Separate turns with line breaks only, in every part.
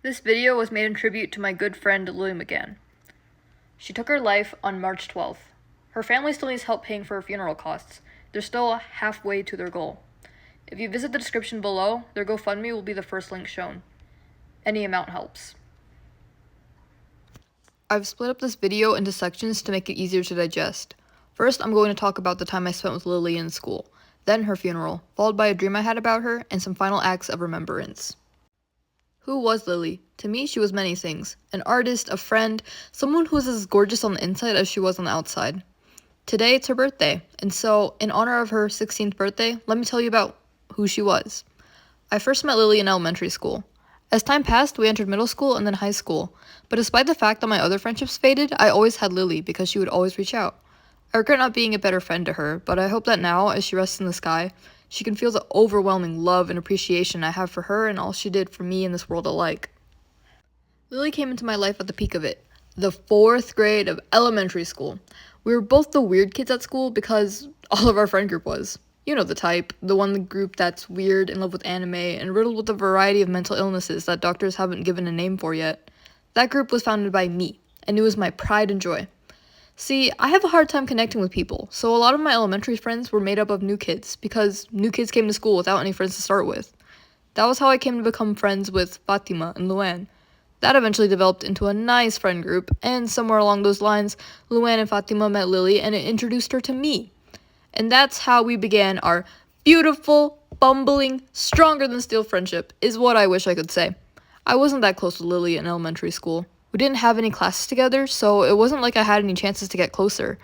This video was made in tribute to my good friend Lily McGann. She took her life on March 12th. Her family still needs help paying for her funeral costs. They're still halfway to their goal. If you visit the description below, their GoFundMe will be the first link shown. Any amount helps. I've split up this video into sections to make it easier to digest. First, I'm going to talk about the time I spent with Lily in school, then her funeral, followed by a dream I had about her and some final acts of remembrance. Who was Lily? To me, she was many things. An artist, a friend, someone who was as gorgeous on the inside as she was on the outside. Today, it's her birthday, and so, in honor of her 16th birthday, let me tell you about who she was. I first met Lily in elementary school. As time passed, we entered middle school and then high school, but despite the fact that my other friendships faded, I always had Lily because she would always reach out. I regret not being a better friend to her, but I hope that now, as she rests in the sky, she can feel the overwhelming love and appreciation I have for her and all she did for me and this world alike. Lily came into my life at the peak of it, the 4th grade of elementary school. We were both the weird kids at school because all of our friend group was. You know the type, the one group that's weird, in love with anime, and riddled with a variety of mental illnesses that doctors haven't given a name for yet. That group was founded by me, and it was my pride and joy. See, I have a hard time connecting with people, so a lot of my elementary friends were made up of new kids, because new kids came to school without any friends to start with. That was how I came to become friends with Fatima and Luann. That eventually developed into a nice friend group, and somewhere along those lines, Luann and Fatima met Lily and it introduced her to me. And that's how we began our beautiful, bumbling, stronger than steel friendship, is what I wish I could say. I wasn't that close with Lily in elementary school. We didn't have any classes together, so it wasn't like I had any chances to get closer.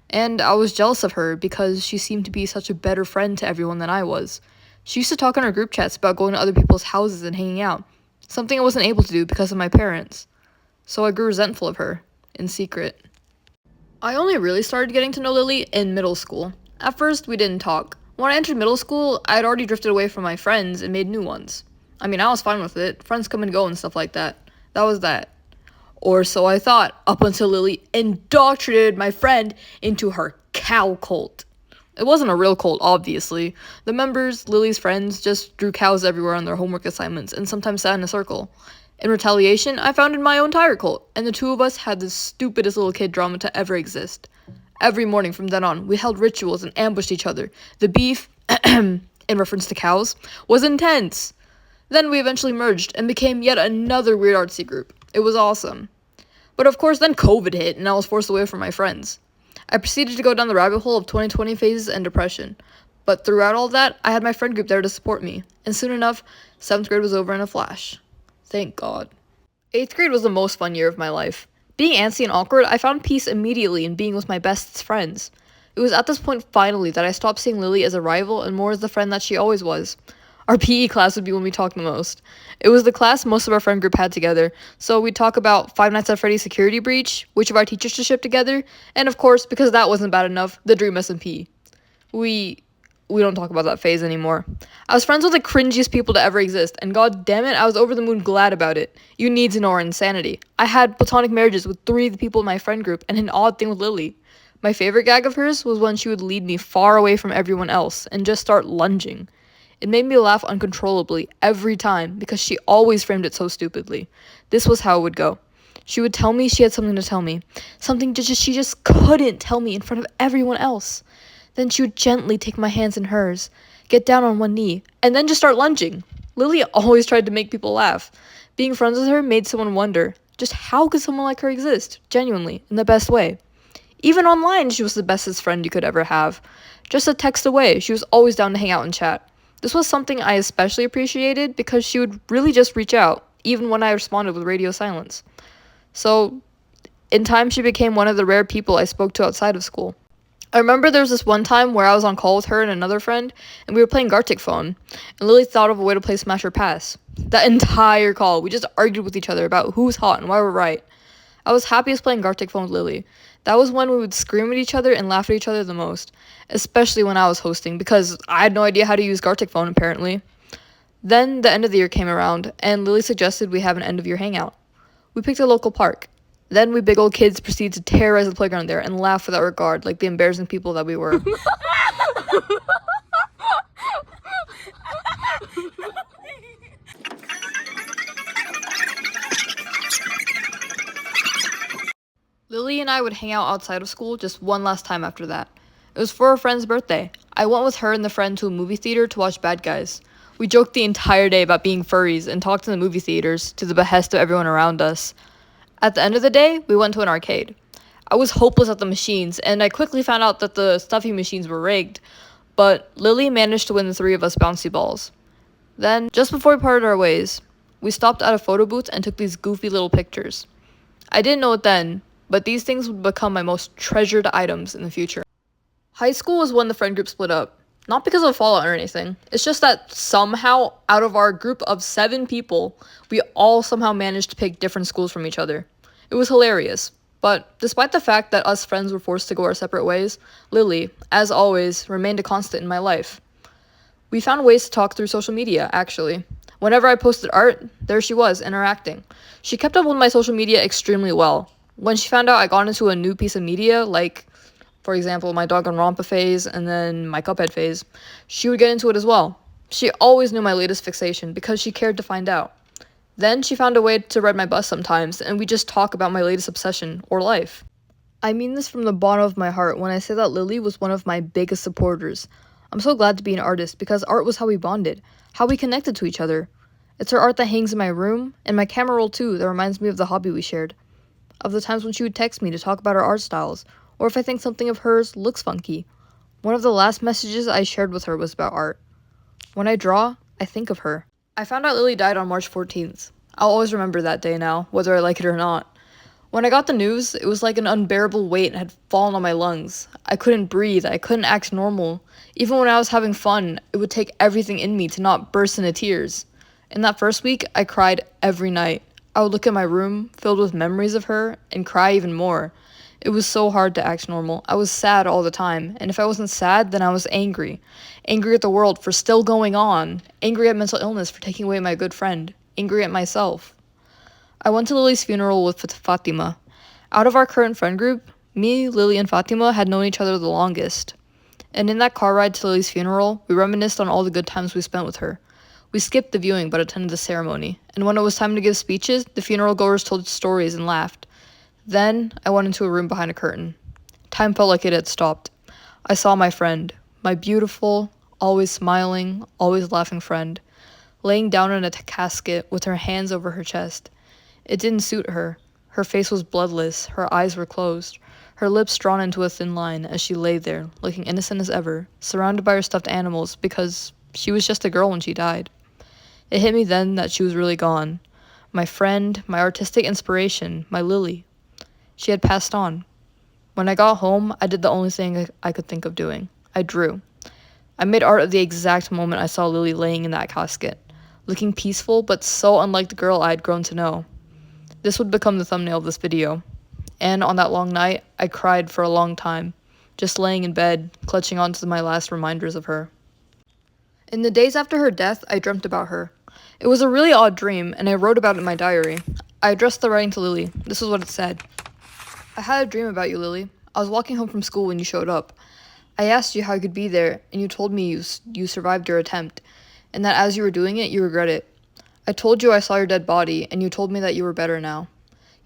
And I was jealous of her because she seemed to be such a better friend to everyone than I was. She used to talk in our group chats about going to other people's houses and hanging out, something I wasn't able to do because of my parents. So I grew resentful of her, in secret. I only really started getting to know Lily in middle school. At first, we didn't talk. When I entered middle school, I had already drifted away from my friends and made new ones. I mean, I was fine with it. Friends come and go and stuff like that. That was that. Or so I thought, up until Lily indoctrinated my friend into her cow cult. It wasn't a real cult, obviously. The members, Lily's friends, just drew cows everywhere on their homework assignments and sometimes sat in a circle. In retaliation, I founded my own tiger cult, and the two of us had the stupidest little kid drama to ever exist. Every morning from then on, we held rituals and ambushed each other. The beef, in reference to cows, was intense. Then we eventually merged and became yet another weird artsy group. It was awesome. But of course, then COVID hit, and I was forced away from my friends. I proceeded to go down the rabbit hole of 2020 phases and depression. But throughout all that, I had my friend group there to support me. And soon enough, 7th grade was over in a flash. Thank God. 8th grade was the most fun year of my life. Being antsy and awkward, I found peace immediately in being with my best friends. It was at this point, finally, that I stopped seeing Lily as a rival and more as the friend that she always was. Our PE class would be when we talked the most. It was the class most of our friend group had together, so we'd talk about Five Nights at Freddy's security breach, which of our teachers to ship together, and of course, because that wasn't bad enough, the Dream SMP. We don't talk about that phase anymore. I was friends with the cringiest people to ever exist, and god damn it, I was over the moon glad about it. You need to know our insanity. I had platonic marriages with 3 of the people in my friend group, and an odd thing with Lily. My favorite gag of hers was when she would lead me far away from everyone else and just start lunging. It made me laugh uncontrollably every time because she always framed it so stupidly. This was how it would go. She would tell me she had something to tell me. Something she just couldn't tell me in front of everyone else. Then she would gently take my hands in hers, get down on one knee, and then just start lunging. Lily always tried to make people laugh. Being friends with her made someone wonder, just how could someone like her exist, genuinely, in the best way? Even online, she was the bestest friend you could ever have. Just a text away, she was always down to hang out and chat. This was something I especially appreciated because she would really just reach out, even when I responded with radio silence. So, in time, she became one of the rare people I spoke to outside of school. I remember there was this one time where I was on call with her and another friend, and we were playing Gartic Phone, and Lily thought of a way to play Smash or Pass. That entire call, we just argued with each other about who's hot and why we're right. I was happiest playing Gartic Phone with Lily. That was when we would scream at each other and laugh at each other the most, especially when I was hosting, because I had no idea how to use Gartic Phone, apparently. Then the end of the year came around, and Lily suggested we have an end-of-year hangout. We picked a local park. Then we big old kids proceeded to terrorize the playground there and laugh without regard, like the embarrassing people that we were. Lily and I would hang out outside of school just one last time after that. It was for a friend's birthday. I went with her and the friend to a movie theater to watch Bad Guys. We joked the entire day about being furries and talked in the movie theaters to the behest of everyone around us. At the end of the day, we went to an arcade. I was hopeless at the machines, and I quickly found out that the stuffy machines were rigged, but Lily managed to win the three of us bouncy balls. Then, just before we parted our ways, we stopped at a photo booth and took these goofy little pictures. I didn't know it then, but these things would become my most treasured items in the future. High school was when the friend group split up. Not because of fallout or anything. It's just that somehow, out of our group of 7 people, we all somehow managed to pick different schools from each other. It was hilarious. But despite the fact that us friends were forced to go our separate ways, Lily, as always, remained a constant in my life. We found ways to talk through social media, actually. Whenever I posted art, there she was, interacting. She kept up with my social media extremely well. When she found out I got into a new piece of media, like, for example, my Dog and Rompa phase and then my Cuphead phase, she would get into it as well. She always knew my latest fixation because she cared to find out. Then she found a way to ride my bus sometimes, and we just talk about my latest obsession or life. I mean this from the bottom of my heart when I say that Lily was one of my biggest supporters. I'm so glad to be an artist because art was how we bonded, how we connected to each other. It's her art that hangs in my room, and my camera roll too that reminds me of the hobby we shared. Of the times when she would text me to talk about her art styles, or if I think something of hers looks funky. One of the last messages I shared with her was about art. When I draw, I think of her. I found out Lily died on March 14th. I'll always remember that day now, whether I like it or not. When I got the news, it was like an unbearable weight had fallen on my lungs. I couldn't breathe, I couldn't act normal. Even when I was having fun, it would take everything in me to not burst into tears. In that first week, I cried every night. I would look at my room, filled with memories of her, and cry even more. It was so hard to act normal. I was sad all the time, and if I wasn't sad, then I was angry. Angry at the world for still going on. Angry at mental illness for taking away my good friend. Angry at myself. I went to Lily's funeral with Fatima. Out of our current friend group, me, Lily, and Fatima had known each other the longest. And in that car ride to Lily's funeral, we reminisced on all the good times we spent with her. We skipped the viewing but attended the ceremony, and when it was time to give speeches, the funeral goers told stories and laughed. Then, I went into a room behind a curtain. Time felt like it had stopped. I saw my friend, my beautiful, always smiling, always laughing friend, laying down in a casket with her hands over her chest. It didn't suit her. Her face was bloodless, her eyes were closed, her lips drawn into a thin line as she lay there, looking innocent as ever, surrounded by her stuffed animals because she was just a girl when she died. It hit me then that she was really gone. My friend, my artistic inspiration, my Lily. She had passed on. When I got home, I did the only thing I could think of doing. I drew. I made art of the exact moment I saw Lily laying in that casket, looking peaceful but so unlike the girl I had grown to know. This would become the thumbnail of this video. And on that long night, I cried for a long time, just laying in bed, clutching onto my last reminders of her. In the days after her death, I dreamt about her. It was a really odd dream, and I wrote about it in my diary. I addressed the writing to Lily. This is what it said. I had a dream about you, Lily. I was walking home from school when you showed up. I asked you how you could be there, and you told me you survived your attempt, and that as you were doing it, you regret it. I told you I saw your dead body, and you told me that you were better now.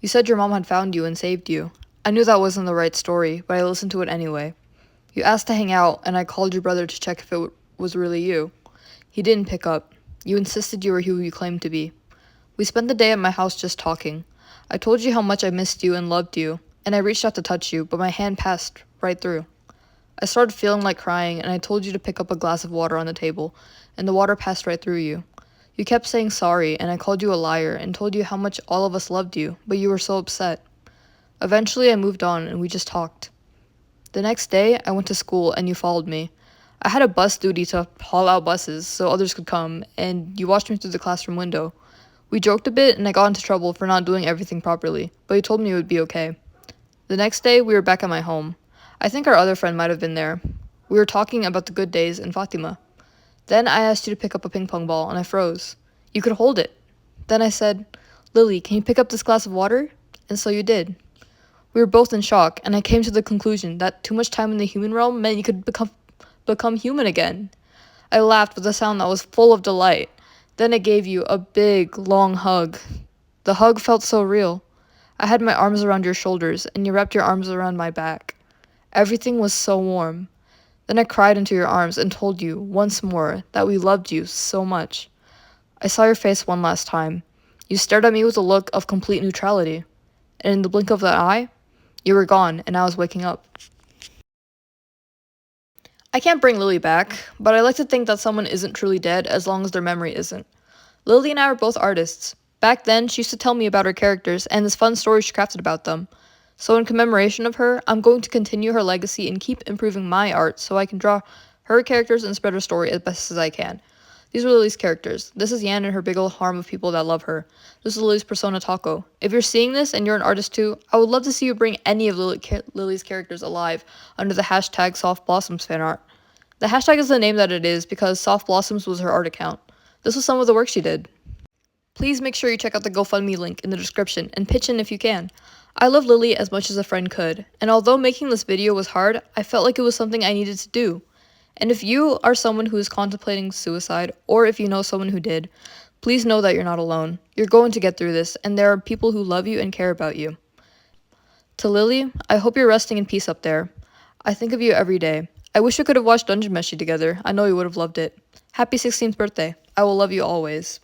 You said your mom had found you and saved you. I knew that wasn't the right story, but I listened to it anyway. You asked to hang out, and I called your brother to check if it was really you. He didn't pick up. You insisted you were who you claimed to be. We spent the day at my house just talking. I told you how much I missed you and loved you, and I reached out to touch you, but my hand passed right through. I started feeling like crying, and I told you to pick up a glass of water on the table, and the water passed right through you. You kept saying sorry, and I called you a liar and told you how much all of us loved you, but you were so upset. Eventually, I moved on, and we just talked. The next day, I went to school, and you followed me. I had a bus duty to haul out buses so others could come, and you watched me through the classroom window. We joked a bit, and I got into trouble for not doing everything properly, but you told me it would be okay. The next day, we were back at my home. I think our other friend might have been there. We were talking about the good days and Fatima. Then I asked you to pick up a ping pong ball, and I froze. You could hold it. Then I said, Lily, can you pick up this glass of water? And so you did. We were both in shock, and I came to the conclusion that too much time in the human realm meant you could become human again. I laughed with a sound that was full of delight. Then I gave you a big, long hug. The hug felt so real. I had my arms around your shoulders, and you wrapped your arms around my back. Everything was so warm. Then I cried into your arms and told you, once more, that we loved you so much. I saw your face one last time. You stared at me with a look of complete neutrality. And in the blink of an eye, you were gone, and I was waking up. I can't bring Lily back, but I like to think that someone isn't truly dead as long as their memory isn't. Lily and I are both artists. Back then, she used to tell me about her characters and this fun story she crafted about them. So in commemoration of her, I'm going to continue her legacy and keep improving my art so I can draw her characters and spread her story as best as I can. These are Lily's characters. This is Yan and her big old harem of people that love her. This is Lily's persona Taco. If you're seeing this and you're an artist too, I would love to see you bring any of Lily's characters alive under the hashtag Soft Blossoms fanart. The hashtag is the name that it is because Soft Blossoms was her art account. This was some of the work she did. Please make sure you check out the GoFundMe link in the description and pitch in if you can. I love Lily as much as a friend could, and although making this video was hard, I felt like it was something I needed to do. And if you are someone who is contemplating suicide, or if you know someone who did, please know that you're not alone. You're going to get through this, and there are people who love you and care about you. To Lily, I hope you're resting in peace up there. I think of you every day. I wish we could have watched Dungeon Meshi together. I know you would have loved it. Happy 16th birthday. I will love you always.